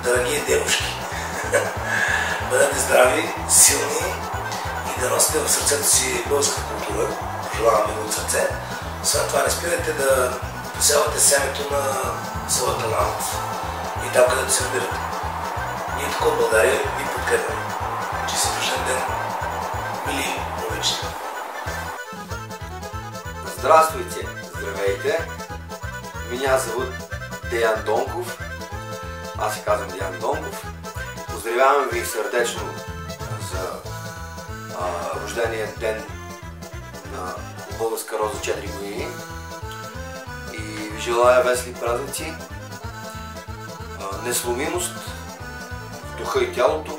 дорогие девушки, бъдете здрави, силни и да носите в сърцето си българската култура. Пожелавам ви от сърце. Освен това не спирайте да посявате семето на своя талант и там, където се разбирате. Ние тук от България ви подкрепяме. Честит рожден ден, мили момичета! Здравствуйте! Здравейте! Меня зовут Деян Донков. Аз се казвам Деян Донков. Поздравявам ви сърдечно за рождения ден на Българска роза 4 години и ви желая весели празници, несломимост в духа и тялото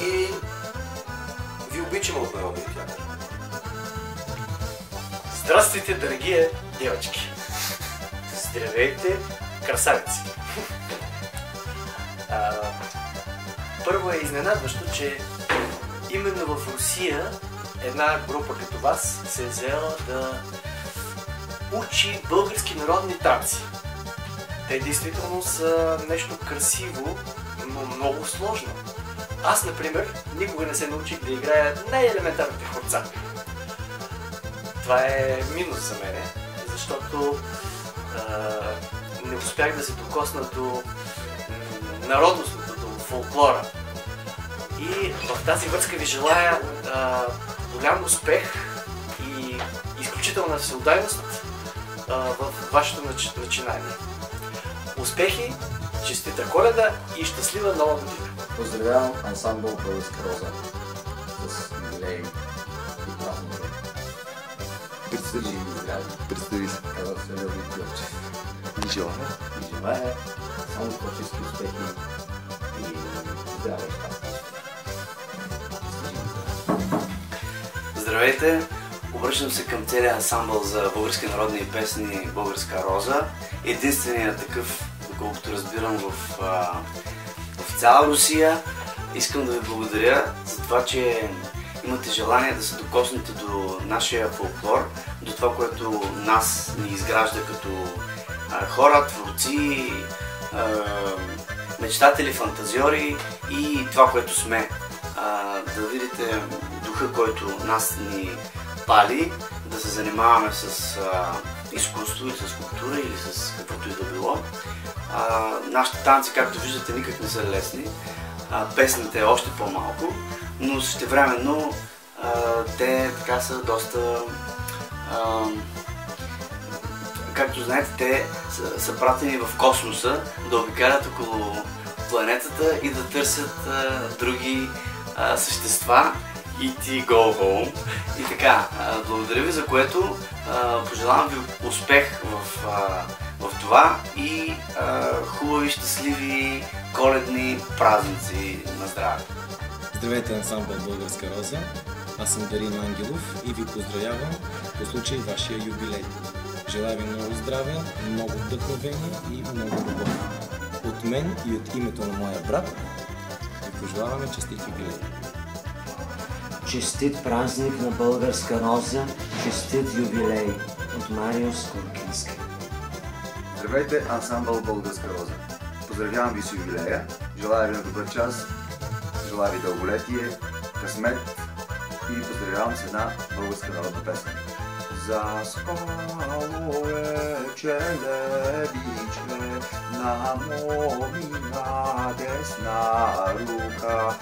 и ви обичам от Народния театър. Здравствуйте, дорогие девочки! Здравейте, красавици! Първо е изненадващо, че именно в Русия една група като вас се е взела да учи български народни танци. Те действително са нещо красиво, но много сложно. Аз, например, никога не се научих да играя най-елементарните хорца. Това е минус за мене, защото не успях да се докосна до народностното, до фолклора. И в тази връзка ви желая голям успех и изключителна всеотдайност в вашето начинание. Успехи, честита Коледа и щастлива Нова година! Поздравявам ансамбъл Българска роза с юбилей и празника. Представи се. Казах се Леони Гьовчев. И желая само творчески успехи и здраве и щастие. Здравейте! Обръщам се към целия ансамбъл за български народни песни Българска роза. Единственият такъв, доколкото разбирам, в цяла Русия. Искам да ви благодаря за това, че имате желание да се докоснете до нашия фолклор, до това, което нас ни изгражда като хора, творци, мечтатели, фантазиори и това, което сме. Да видите духа, който нас ни пали, да се занимаваме с изкуство и с култура или с каквото и да било. Нашите танци, както виждате, никак не са лесни. Песните още по-малко, но същевременно те така са доста... както знаете, те са пратени в космоса да обикалят около планетата и да търсят други същества и ти go home. И така, благодаря ви за което, пожелавам ви успех в това и хубави, щастливи коледни празници на здраве! Здравейте, ансамбъл Българска роза! Аз съм Дарин Ангелов и ви поздравявам по случай вашия юбилей. Желая ви много здраве, много вдъхновение и много любов. От мен и от името на моя брат ви пожелаваме честит юбилей. Честит празник на Българска роза, честит юбилей от Мариус Коркински. Здравейте, ансамбъл Българска роза! Поздравявам ви с юбилея, желая ви на добър час, желая ви дълголетие, късмет и поздравявам с една българска народна песен. Заспало е челебиче на момина десна рука.